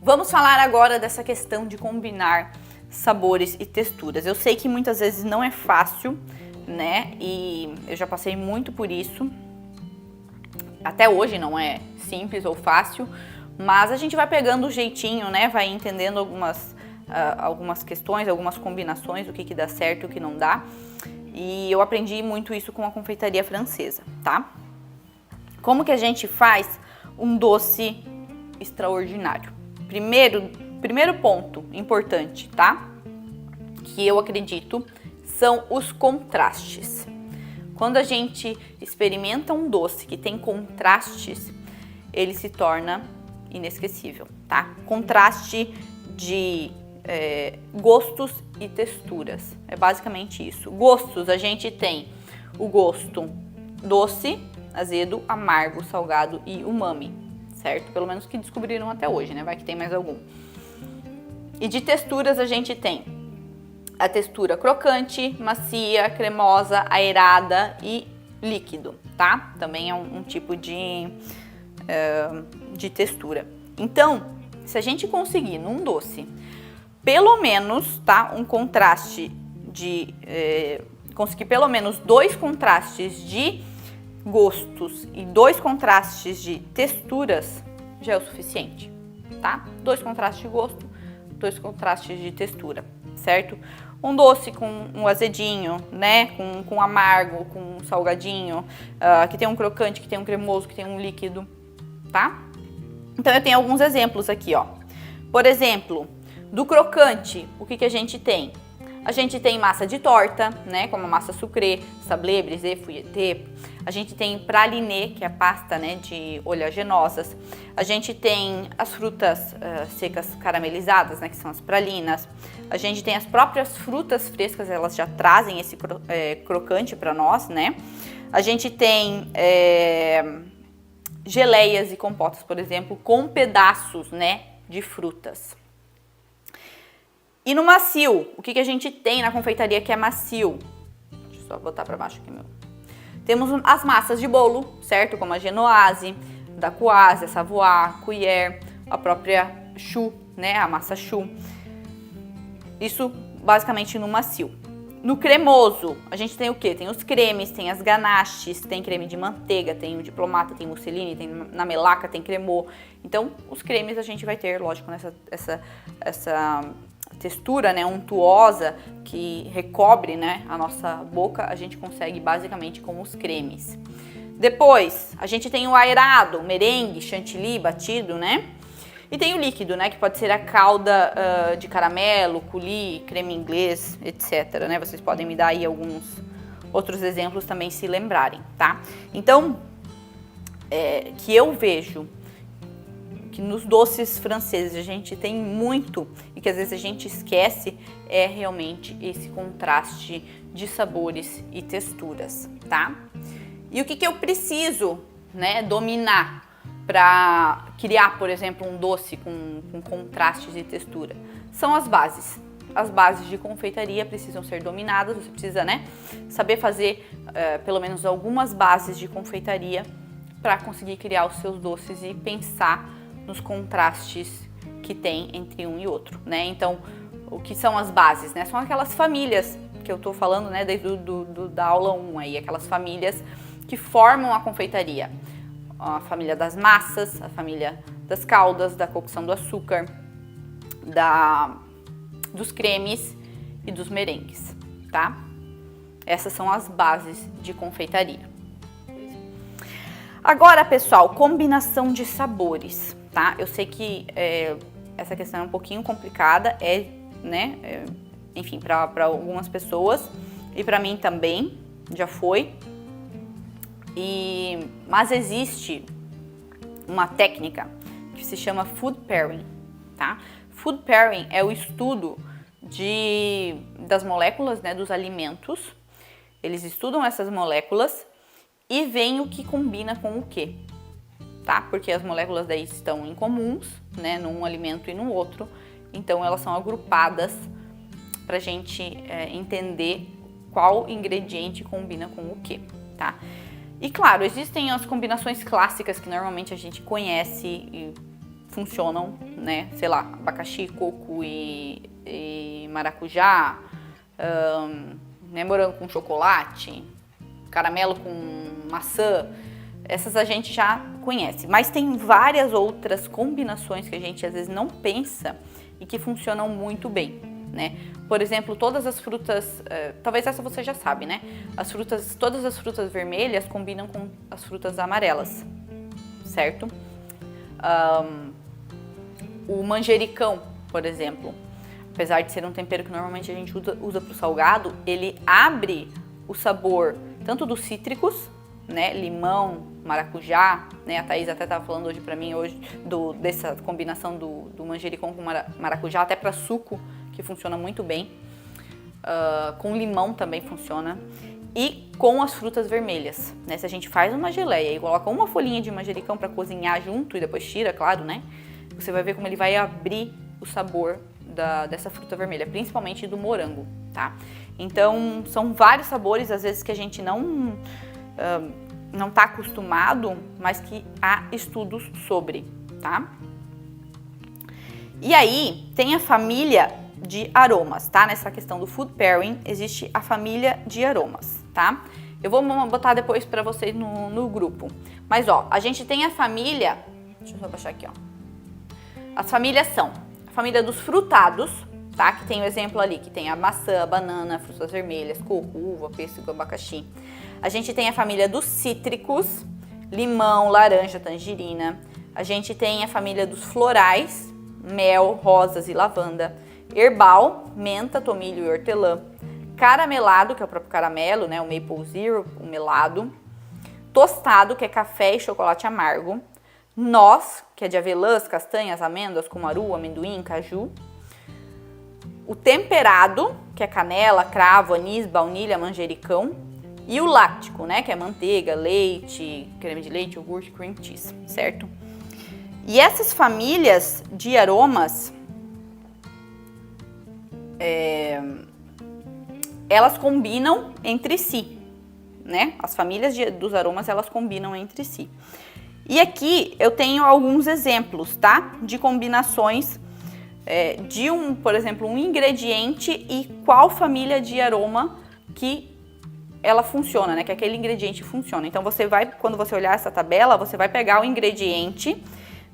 Vamos falar agora dessa questão de combinar sabores e texturas. Eu sei que muitas vezes não é fácil, né? E eu já passei muito por isso. Até hoje não é simples ou fácil, mas a gente vai pegando o jeitinho, né? Vai entendendo algumas questões, algumas combinações, o que dá certo e o que não dá. E eu aprendi muito isso com a confeitaria francesa, tá? Como que a gente faz um doce extraordinário? Primeiro ponto importante, tá? Que eu acredito são os contrastes. Quando a gente experimenta um doce que tem contrastes, ele se torna inesquecível, tá? Contraste de gostos e texturas, é basicamente isso. Gostos, a gente tem o gosto doce, azedo, amargo, salgado e umami, certo? Pelo menos que descobriram até hoje, né? Vai que tem mais algum. E de texturas a gente tem a textura crocante, macia, cremosa, aerada e líquido, tá? Também é um tipo de textura. Então, se a gente conseguir num doce, pelo menos, tá? Um contraste conseguir pelo menos 2 contrastes de gostos e 2 contrastes de texturas, já é o suficiente, tá? 2 contrastes de gosto, 2 contrastes de textura, certo? Um doce com um azedinho, né? Com amargo, com um salgadinho, que tem um crocante, que tem um cremoso, que tem um líquido, tá? Então eu tenho alguns exemplos aqui, ó. Por exemplo, do crocante, o que a gente tem? A gente tem massa de torta, né, como a massa sucré, sablé, brisé, fouetté. A gente tem praliné, que é a pasta, né, de oleaginosas. A gente tem as frutas secas caramelizadas, né, que são as pralinas. A gente tem as próprias frutas frescas, elas já trazem esse crocante para nós, né. A gente tem geleias e compotas, por exemplo, com pedaços, né, de frutas. E no macio, o que a gente tem na confeitaria que é macio? Deixa eu só botar para baixo aqui meu. Temos as massas de bolo, certo? Como a genoise, da Dacquoise, a Savoie, Gruyère, a própria choux, né? A massa choux. Isso basicamente no macio. No cremoso, a gente tem o quê? Tem os cremes, tem as ganaches, tem creme de manteiga, tem o diplomata, tem mousseline, tem na melaca, tem cremô. Então, os cremes a gente vai ter, lógico, essa textura, né, untuosa que recobre, né, a nossa boca, a gente consegue basicamente com os cremes. Depois, a gente tem o aerado, merengue, chantilly batido, né? E tem o líquido, né, que pode ser a calda de caramelo, coulis, creme inglês, etc, né? Vocês podem me dar aí alguns outros exemplos também se lembrarem, tá? Então, que eu vejo que nos doces franceses a gente tem muito e que às vezes a gente esquece é realmente esse contraste de sabores e texturas, tá? E o que eu preciso, né, dominar para criar, por exemplo, um doce com contrastes e textura? São as bases. As bases de confeitaria precisam ser dominadas, você precisa, né, saber fazer pelo menos algumas bases de confeitaria para conseguir criar os seus doces e pensar nos contrastes que tem entre um e outro, né? Então, o que são as bases, né? São aquelas famílias que eu tô falando, né, desde da aula 1 aí, aquelas famílias que formam a confeitaria. A família das massas, a família das caldas, da cocção do açúcar, dos cremes e dos merengues, tá? Essas são as bases de confeitaria. Agora, pessoal, combinação de sabores, tá? Eu sei que essa questão é um pouquinho complicada, né? Enfim, para algumas pessoas e para mim também já foi. Mas existe uma técnica que se chama food pairing, tá? Food pairing é o estudo das moléculas, né, dos alimentos. Eles estudam essas moléculas e veem o que combina com o que, tá? Porque as moléculas daí estão em comuns, né, num alimento e no outro. Então elas são agrupadas pra gente entender qual ingrediente combina com o que, tá? E claro, existem as combinações clássicas que normalmente a gente conhece e funcionam, né? Sei lá, abacaxi, coco e maracujá, né? Morango com chocolate, caramelo com maçã. Essas a gente já conhece, mas tem várias outras combinações que a gente às vezes não pensa e que funcionam muito bem, né? Por exemplo, todas as frutas, talvez essa você já sabe, né? Todas as frutas vermelhas combinam com as frutas amarelas, certo? O manjericão, por exemplo, apesar de ser um tempero que normalmente a gente usa para o salgado, ele abre o sabor tanto dos cítricos, né, limão, maracujá, né, a Thaís até estava falando hoje para mim dessa combinação do manjericão com maracujá, até para suco, que funciona muito bem, com limão também funciona, e com as frutas vermelhas, né, se a gente faz uma geleia e coloca uma folhinha de manjericão para cozinhar junto e depois tira, claro, né, você vai ver como ele vai abrir o sabor dessa fruta vermelha, principalmente do morango, tá? Então, são vários sabores, às vezes, que a gente não está acostumado, mas que há estudos sobre, tá? E aí, tem a família de aromas, tá? Nessa questão do food pairing, existe a família de aromas, tá? Eu vou botar depois para vocês no grupo. Mas, ó, a gente tem a família... Deixa eu só baixar aqui, ó. As famílias são a família dos frutados, tá? Que tem o exemplo ali, que tem a maçã, a banana, frutas vermelhas, coco, uva, pêssego, abacaxi. A gente tem a família dos cítricos, limão, laranja, tangerina. A gente tem a família dos florais, mel, rosas e lavanda. Herbal, menta, tomilho e hortelã. Caramelado, que é o próprio caramelo, né? O maple syrup, o melado. Tostado, que é café e chocolate amargo. Noz, que é de avelãs, castanhas, amêndoas, cumaru, amendoim, caju. O temperado, que é canela, cravo, anis, baunilha, manjericão. E o láctico, né, que é manteiga, leite, creme de leite, iogurte, cream cheese, certo? E essas famílias de aromas, elas combinam entre si, né? As famílias dos aromas, elas combinam entre si. E aqui eu tenho alguns exemplos, tá? De combinações de por exemplo, um ingrediente e qual família de aroma que ela funciona, né? Que aquele ingrediente funciona. Então você vai, quando você olhar essa tabela, você vai pegar o ingrediente,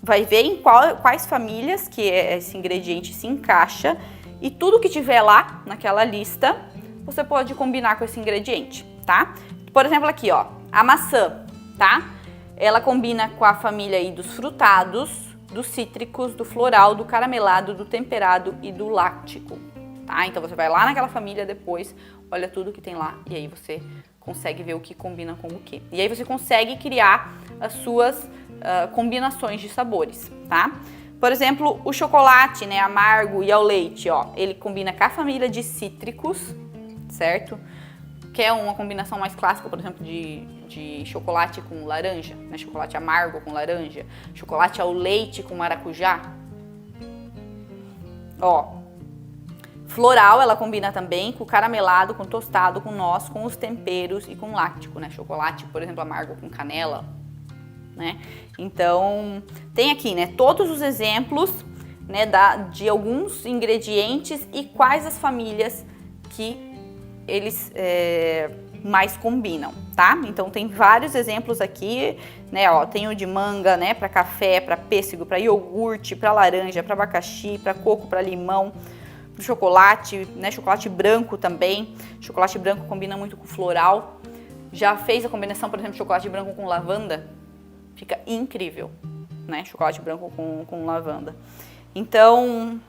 vai ver em quais famílias que esse ingrediente se encaixa e tudo que tiver lá naquela lista, você pode combinar com esse ingrediente, tá? Por exemplo, aqui, ó, a maçã, tá? Ela combina com a família aí dos frutados, dos cítricos, do floral, do caramelado, do temperado e do láctico, tá? Então você vai lá naquela família depois, olha tudo que tem lá e aí você consegue ver o que combina com o que. E aí você consegue criar as suas combinações de sabores, tá? Por exemplo, o chocolate, né, amargo e ao leite, ó, ele combina com a família de cítricos, certo? Que é uma combinação mais clássica, por exemplo, de chocolate com laranja, né? Chocolate amargo com laranja, chocolate ao leite com maracujá. Ó, floral ela combina também com caramelado, com tostado, com noz, com os temperos e com láctico, né? Chocolate, por exemplo, amargo com canela, né? Então, tem aqui, né, todos os exemplos, né, de alguns ingredientes e quais as famílias que eles mais combinam, tá? Então tem vários exemplos aqui, né? Ó, tem o de manga, né? Para café, para pêssego, para iogurte, para laranja, para abacaxi, para coco, para limão, para chocolate, né? Chocolate branco também. Chocolate branco combina muito com floral. Já fez a combinação, por exemplo, de chocolate branco com lavanda? Fica incrível, né? Chocolate branco com lavanda. Então,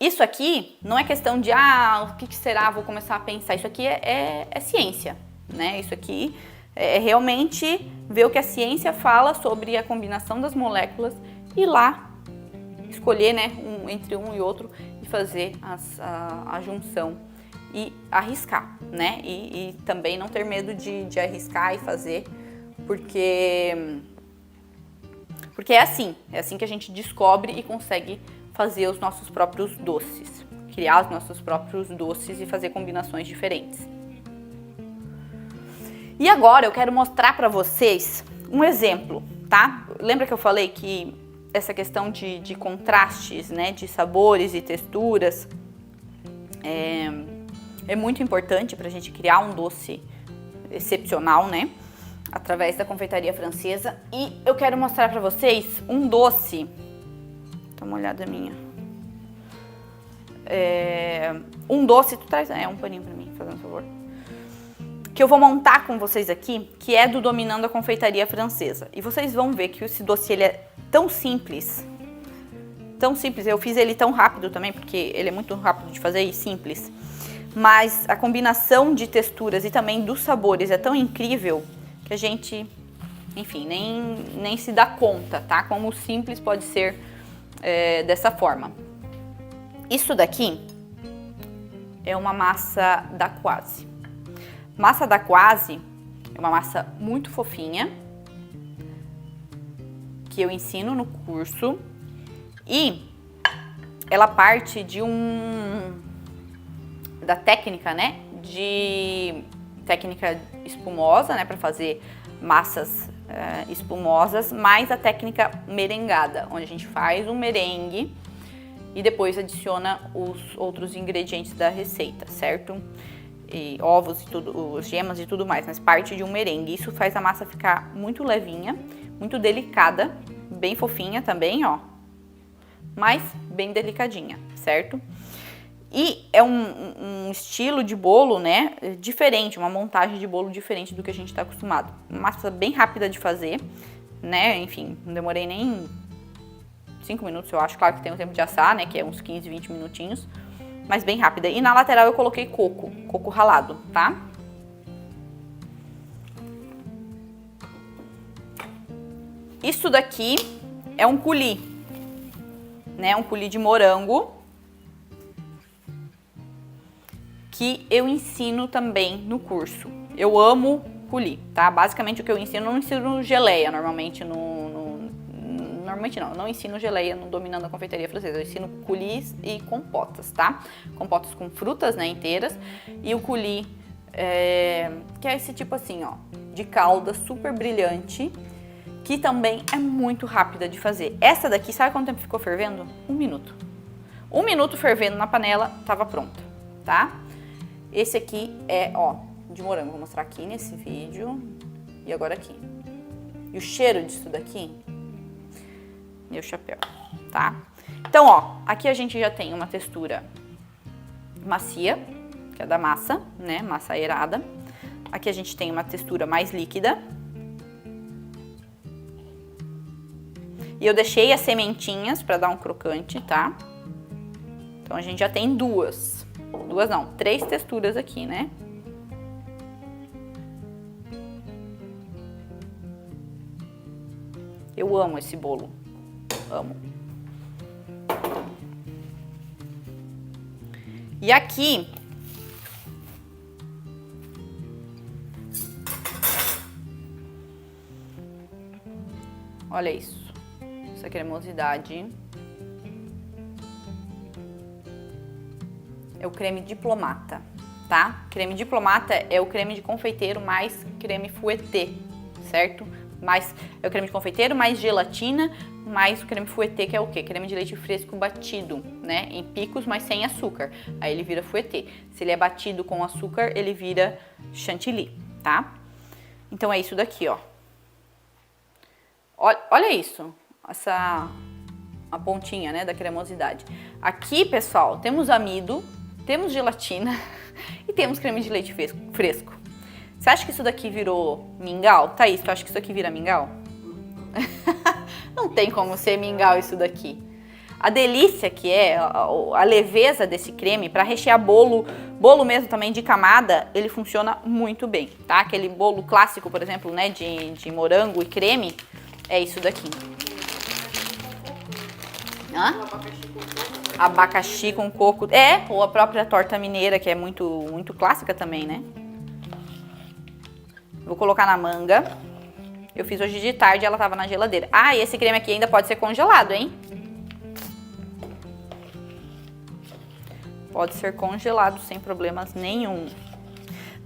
isso aqui não é questão de, o que será, vou começar a pensar. Isso aqui é ciência, né? Isso aqui é realmente ver o que a ciência fala sobre a combinação das moléculas e lá escolher, né, entre um e outro e fazer a junção e arriscar, né? E também não ter medo de arriscar e fazer, porque é assim que a gente descobre e consegue fazer os nossos próprios doces, criar os nossos próprios doces e fazer combinações diferentes. E agora eu quero mostrar para vocês um exemplo, tá? lembra que eu falei que essa questão de contrastes, né, de sabores e texturas é muito importante para a gente criar um doce excepcional, né, através da confeitaria francesa. E eu quero mostrar para vocês um doce. Dá uma olhada minha. Um doce, tu traz um paninho para mim, fazendo favor. Que eu vou montar com vocês aqui, que é do Dominando a Confeitaria Francesa. E vocês vão ver que esse doce ele é tão simples, eu fiz ele tão rápido também, porque ele é muito rápido de fazer e simples, mas a combinação de texturas e também dos sabores é tão incrível que a gente, enfim, nem se dá conta, tá? Como simples pode ser dessa forma. Isso daqui é uma massa dacquoise. Massa dacquoise é uma massa muito fofinha, que eu ensino no curso, e ela parte da técnica, né, de técnica espumosa, né, para fazer massas espumosas, mais a técnica merengada, onde a gente faz um merengue e depois adiciona os outros ingredientes da receita, certo? E ovos e tudo, gemas e tudo mais, mas parte de um merengue. Isso faz a massa ficar muito levinha, muito delicada, bem fofinha também, ó, mas bem delicadinha, certo? E é um estilo de bolo, né, diferente, uma montagem de bolo diferente do que a gente está acostumado. Uma massa bem rápida de fazer, né, enfim, não demorei nem 5 minutos, eu acho. Claro que tem o tempo de assar, né, que é uns 15, 20 minutinhos, mas bem rápida. E na lateral eu coloquei coco ralado, tá? Isso daqui é um coulis, né, um coulis de morango, que eu ensino também no curso. Eu amo coulis, tá? Basicamente o que eu ensino, eu não ensino geleia normalmente não ensino geleia no Dominando a Confeitaria Francesa. Eu ensino coulis e compotas, tá? Compotas com frutas, né, inteiras. E o coulis, que é esse tipo assim, ó, de calda super brilhante, que também é muito rápida de fazer. Essa daqui, sabe quanto tempo ficou fervendo? 1 minuto. 1 minuto fervendo na panela, tava pronta, tá? Esse aqui é, ó, de morango. Vou mostrar aqui nesse vídeo e agora aqui. E o cheiro disso daqui, meu chapéu, tá? Então, ó, aqui a gente já tem uma textura macia, que é da massa, né? Massa aerada. Aqui a gente tem uma textura mais líquida. E eu deixei as sementinhas para dar um crocante, tá? Então a gente já tem três texturas aqui, né? Eu amo esse bolo, amo. E aqui olha isso, essa cremosidade. É o creme diplomata, tá? Creme diplomata é o creme de confeiteiro mais creme fouettê, certo? É o creme de confeiteiro mais gelatina, mais o creme fouettê, que é o quê? Creme de leite fresco batido, né? Em picos, mas sem açúcar. Aí ele vira fouettê. Se ele é batido com açúcar, ele vira chantilly, tá? Então é isso daqui, ó. Olha isso, a pontinha, né, da cremosidade. Aqui, pessoal, temos amido, temos gelatina e temos creme de leite fresco. Você acha que isso daqui virou mingau? Thaís, tu acha que isso aqui vira mingau? Não tem como ser mingau isso daqui. A delícia que é, a leveza desse creme para rechear bolo mesmo também de camada, ele funciona muito bem, tá? Aquele bolo clássico, por exemplo, né, de morango e creme, é isso daqui. Hã? Abacaxi com coco. Ou a própria torta mineira, que é muito, muito clássica também, né? Vou colocar na manga. Eu fiz hoje de tarde, ela tava na geladeira. Ah, e esse creme aqui ainda pode ser congelado, hein? Pode ser congelado sem problemas nenhum.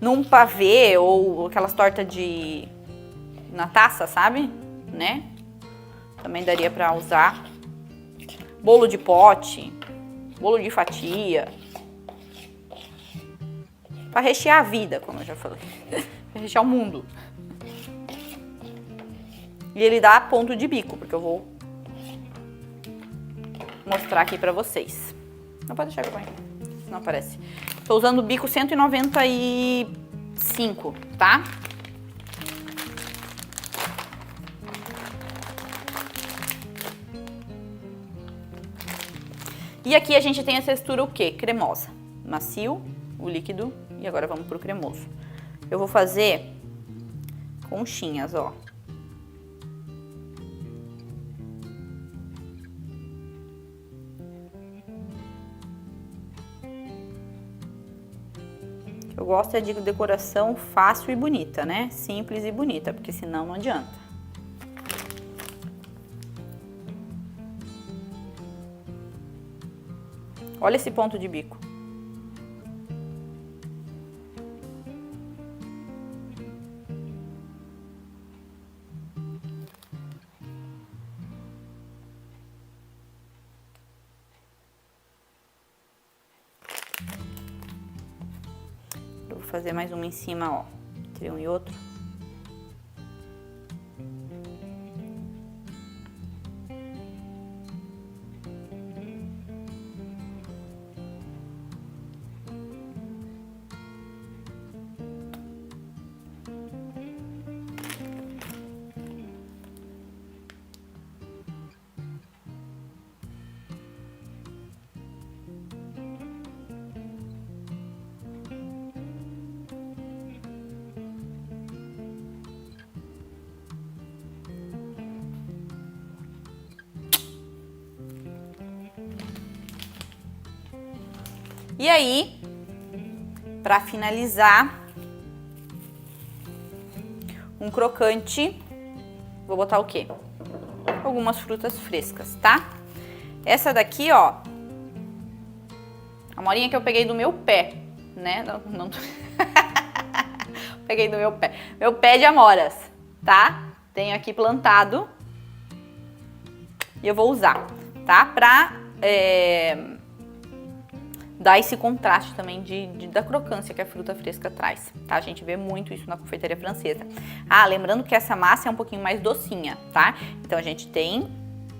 Num pavê ou aquelas tortas na taça, sabe? Né? Também daria pra usar. Bolo de pote, bolo de fatia. Pra rechear a vida, como eu já falei. Pra rechear o mundo. E ele dá ponto de bico, porque eu vou mostrar aqui pra vocês. Não pode deixar que eu ponho aqui, senão aparece. Tô usando o bico 195, tá? E aqui a gente tem a textura o quê? Cremosa. Macio, o líquido, e agora vamos pro cremoso. Eu vou fazer conchinhas, ó. Eu gosto é de decoração fácil e bonita, né? Simples e bonita, porque senão não adianta. Olha esse ponto de bico. Eu vou fazer mais uma em cima, ó, entre um e outro. E aí, para finalizar, um crocante, vou botar o quê? Algumas frutas frescas, tá? Essa daqui, ó, a morinha que eu peguei do meu pé, né? Não... Peguei do meu pé de amoras, tá? Tenho aqui plantado e eu vou usar, tá? Pra dar esse contraste também da crocância que a fruta fresca traz, tá? A gente vê muito isso na confeitaria francesa. Ah, lembrando que essa massa é um pouquinho mais docinha, tá? Então a gente tem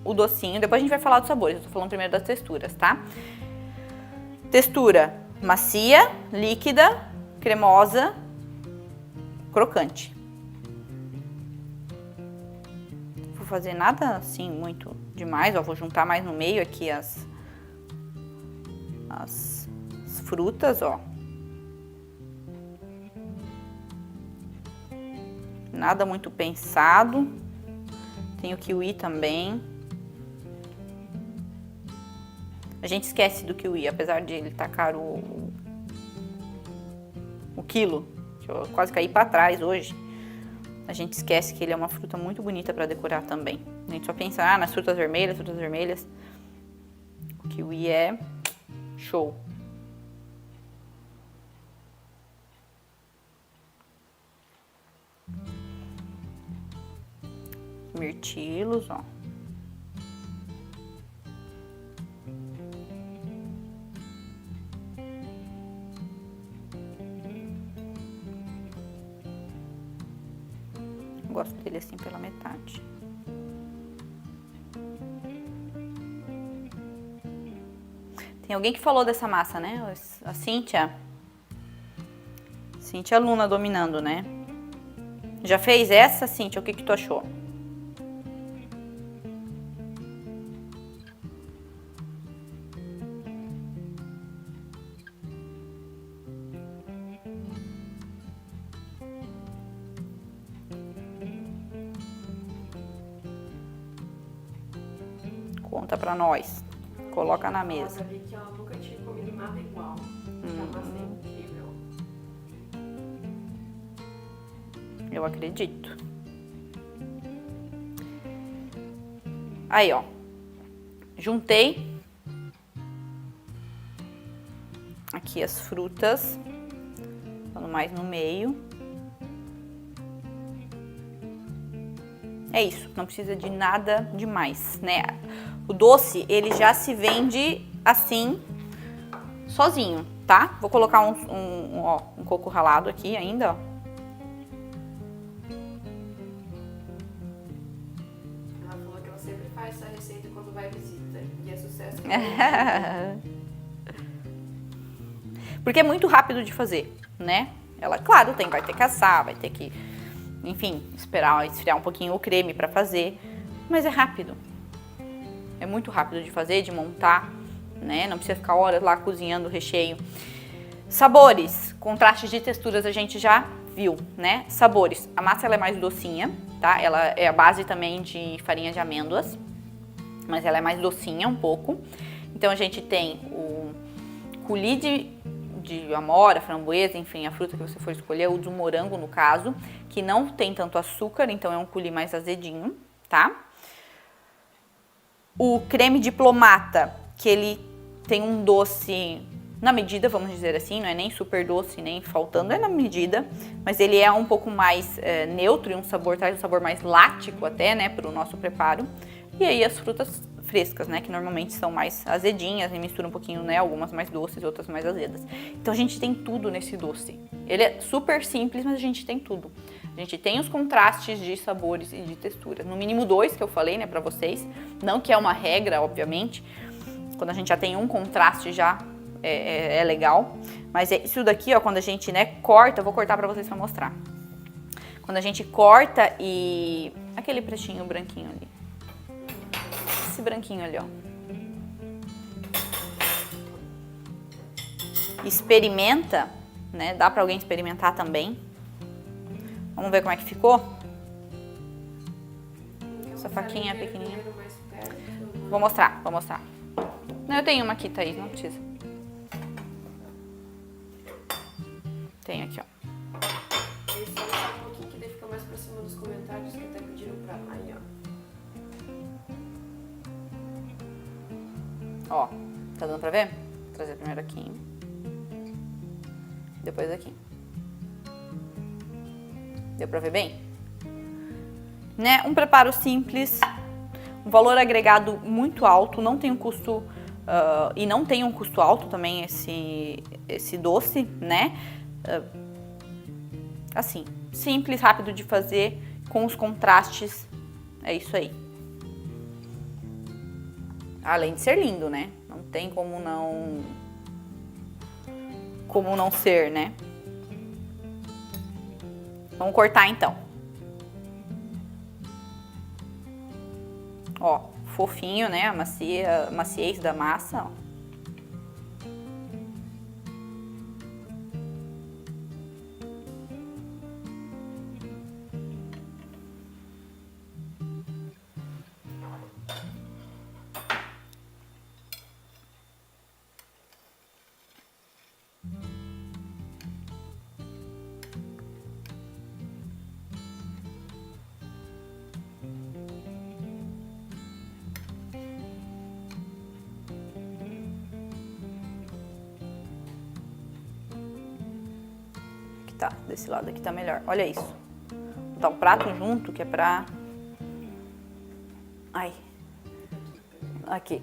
o docinho, depois a gente vai falar dos sabores, eu tô falando primeiro das texturas, tá? Textura macia, líquida, cremosa, crocante. Vou fazer nada assim muito demais, ó, vou juntar mais no meio aqui as frutas, ó. Nada muito pensado. Tem o kiwi também. A gente esquece do kiwi, apesar de ele estar caro o quilo. Eu quase caí para trás hoje. A gente esquece que ele é uma fruta muito bonita para decorar também. A gente só pensa nas frutas vermelhas. O kiwi é show. Mirtilos, ó. Gosto dele assim pela metade. Tem alguém que falou dessa massa, né? A Cíntia. Cíntia Luna dominando, né? Já fez essa, Cíntia? O que tu achou? Conta pra nós. Coloca na mesa. Eu vi que ela nunca tinha comido nada igual. Tava incrível. Eu acredito. Aí, ó. Juntei aqui as frutas, falando mais no meio. É isso, não precisa de nada demais, né? O doce, ele já se vende assim, sozinho, tá? Vou colocar um coco ralado aqui ainda, ó. Ela falou que ela sempre faz essa receita quando vai visita. E é sucesso. Porque é muito rápido de fazer, né? Ela, claro, vai ter que assar, vai ter que, enfim, esperar esfriar um pouquinho o creme pra fazer. Mas é rápido. É muito rápido de fazer, de montar, né? Não precisa ficar horas lá cozinhando o recheio. Sabores, contrastes de texturas a gente já viu, né? Sabores, a massa ela é mais docinha, tá? Ela é a base também de farinha de amêndoas, mas ela é mais docinha um pouco. Então a gente tem o coulis de amora, framboesa, enfim, a fruta que você for escolher, ou de morango no caso, que não tem tanto açúcar, então é um coulis mais azedinho, tá? O creme diplomata, que ele tem um doce na medida, vamos dizer assim, não é nem super doce, nem faltando, é na medida, mas ele é um pouco mais neutro e traz um sabor mais lático até, né, para o nosso preparo. E aí as frutas frescas, né, que normalmente são mais azedinhas e mistura um pouquinho, né, algumas mais doces, outras mais azedas. Então a gente tem tudo nesse doce. Ele é super simples, mas a gente tem tudo. A gente tem os contrastes de sabores e de texturas. No mínimo 2 que eu falei, né, pra vocês. Não que é uma regra, obviamente. Quando a gente já tem um contraste já é legal. Mas isso daqui, ó, quando a gente, né, corta, eu vou cortar pra vocês pra mostrar. Quando a gente corta e... aquele pretinho branquinho ali. Esse branquinho ali, ó. Experimenta, né? Dá pra alguém experimentar também. Vamos ver como é que ficou? Essa faquinha é pequenininha. Vou mostrar. Não, eu tenho uma aqui, Thaís, não precisa. Tenho aqui, ó. Esse é um pouquinho que daí fica mais pra cima dos comentários que até pediram pra aí, ó. Ó, tá dando pra ver? Vou trazer primeiro aqui. Depois aqui. Deu pra ver bem? Né? Um preparo simples, um valor agregado muito alto, não tem um custo... e não tem um custo alto também esse doce, né? Assim, simples, rápido de fazer, com os contrastes, é isso aí. Além de ser lindo, né? Não tem como não ser, né? Vamos cortar então. Ó, fofinho, né? A maciez da massa, ó. Tá, desse lado aqui tá melhor. Olha isso. Vou botar o prato junto, que é pra... Ai. Aqui.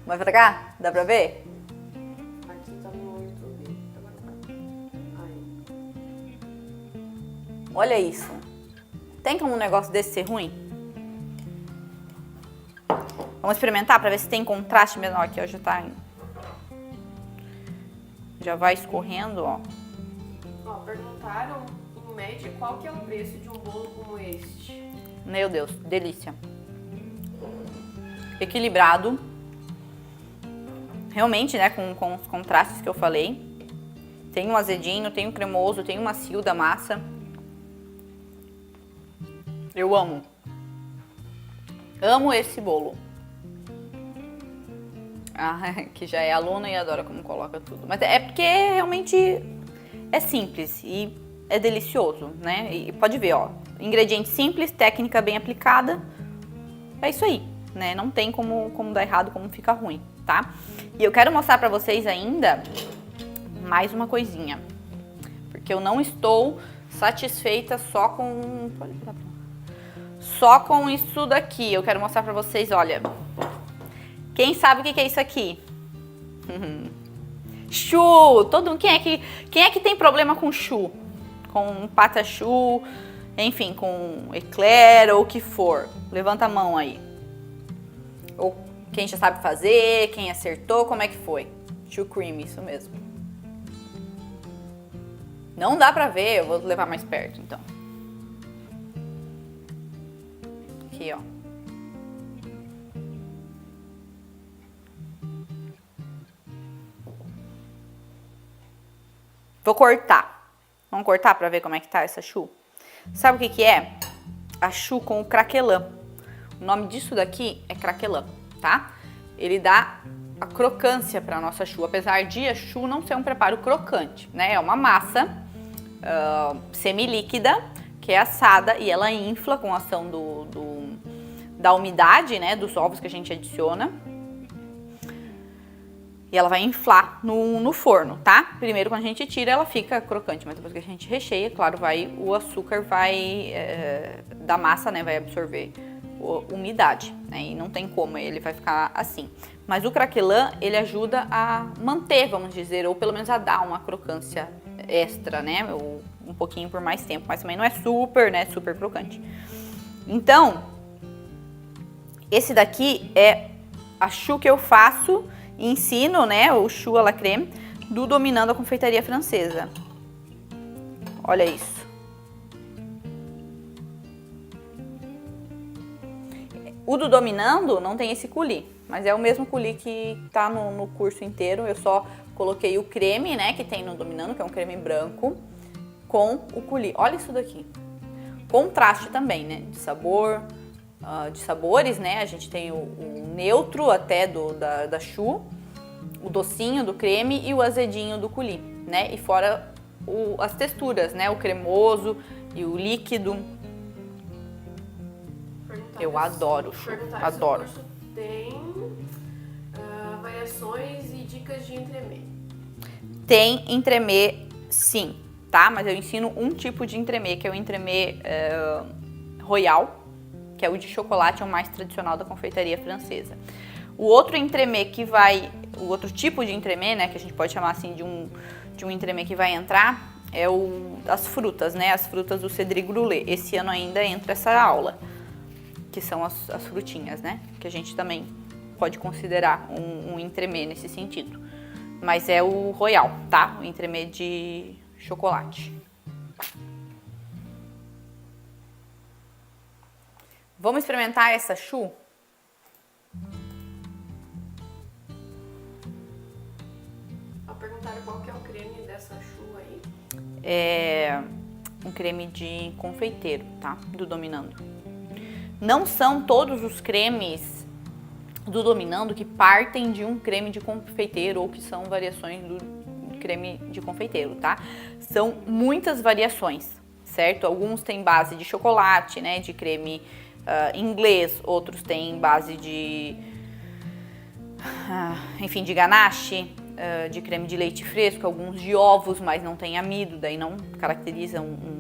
Mais pra cá? Dá pra ver? Aqui tá no YouTube. Aí. Olha isso. Tem como um negócio desse ser ruim? Vamos experimentar pra ver se tem contraste mesmo. Ó, aqui, ó, já tá... Já vai escorrendo, ó. Ó, perguntaram, em média, qual que é o preço de um bolo como este? Meu Deus, delícia. Equilibrado. Realmente, né, com os contrastes que eu falei. Tem um azedinho, tem um cremoso, tem um macio da massa. Eu amo. Amo esse bolo. Ah, que já é aluna e adora como coloca tudo. Mas é porque realmente é simples e é delicioso, né? E pode ver, ó. Ingrediente simples, técnica bem aplicada. É isso aí, né? Não tem como dar errado, como fica ruim, tá? E eu quero mostrar pra vocês ainda mais uma coisinha. Porque eu não estou satisfeita só com... Pode botar pra lá. só com isso daqui. Eu quero mostrar pra vocês, olha. Quem sabe o que é isso aqui? Choux! Quem é que tem problema com choux? Com pata choux, enfim, com eclair ou o que for. Levanta a mão aí. Ou quem já sabe fazer, quem acertou, como é que foi? Choux cream, isso mesmo. Não dá pra ver, eu vou levar mais perto, então. Aqui, ó. Vou cortar. Vamos cortar pra ver como é que tá essa choux? Sabe o que que é? A choux com o craquelin. O nome disso daqui é craquelin, tá? Ele dá a crocância pra nossa choux, apesar de a choux não ser um preparo crocante, né? É uma massa semilíquida que é assada e ela infla com a ação da umidade, né? Dos ovos que a gente adiciona. E ela vai inflar no forno, tá? Primeiro, quando a gente tira, ela fica crocante, mas depois que a gente recheia, claro, o açúcar vai da massa, né? Vai absorver umidade, né? E não tem como, ele vai ficar assim. Mas o craquelin, ele ajuda a manter, vamos dizer, ou pelo menos a dar uma crocância extra, né? Ou um pouquinho por mais tempo, mas também não é super, né? Super crocante. Então, esse daqui é a choux que eu faço e ensino, né? O choux à la crème do Dominando a Confeitaria Francesa. Olha isso. O do Dominando não tem esse coulis, mas é o mesmo coulis que tá no curso inteiro. Eu só coloquei o creme, né, que tem no Dominando, que é um creme branco, com o coulis. Olha isso daqui. Contraste também, né, de sabor, de sabores, né? A gente tem o neutro até da choux, o docinho do creme e o azedinho do coulis, né? E fora as texturas, né? O cremoso e o líquido. Eu adoro choux, adoro. Se o curso tem variações e dicas de entremê. Tem entremê, sim, tá? Mas eu ensino um tipo de entremê, que é o entremê royal, que é o de chocolate, é o mais tradicional da confeitaria francesa. O outro entremê o outro tipo de entremê, né, que a gente pode chamar assim de um entremê que vai entrar, é as frutas, né, as frutas do Cédric Groulé. Esse ano ainda entra essa aula, que são as frutinhas, né, que a gente também pode considerar um entremê nesse sentido. Mas é o royal, tá? O entremê de chocolate. Vamos experimentar essa choux? Perguntaram qual que é o creme dessa choux aí? É um creme de confeiteiro, tá? Do Dominando. Não são todos os cremes do Dominando que partem de um creme de confeiteiro ou que são variações do creme de confeiteiro, tá? São muitas variações, certo? Alguns têm base de chocolate, né? De creme inglês, outros têm base de, enfim, de ganache, de creme de leite fresco, alguns de ovos, mas não tem amido, daí não caracteriza um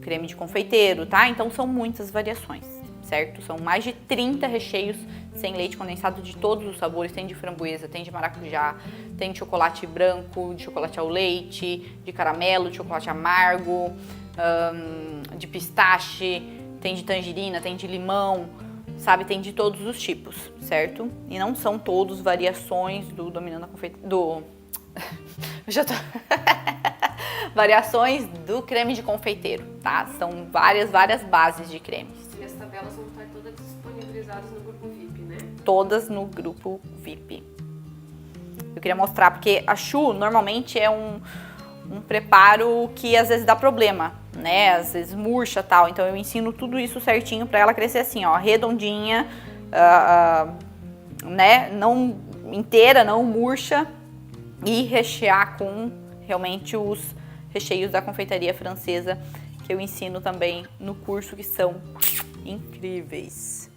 creme de confeiteiro, tá? Então são muitas variações, certo? São mais de 30 recheios sem leite condensado de todos os sabores, tem de framboesa, tem de maracujá, tem de chocolate branco, de chocolate ao leite, de caramelo, de chocolate amargo, de pistache, tem de tangerina, tem de limão, sabe? Tem de todos os tipos, certo? E não são todos variações do Dominando a Confeitaria... Já tô... variações do creme de confeiteiro, tá? São várias bases de cremes. E as tabelas vão estar todas disponibilizadas no grupo VIP, né? Todas no grupo VIP. Eu queria mostrar, porque a choux normalmente é um preparo que às vezes dá problema, né? Às vezes murcha e tal. Então eu ensino tudo isso certinho pra ela crescer assim, ó, redondinha, né? Não inteira, não murcha, e rechear com realmente os recheios da confeitaria francesa que eu ensino também no curso, que são incríveis.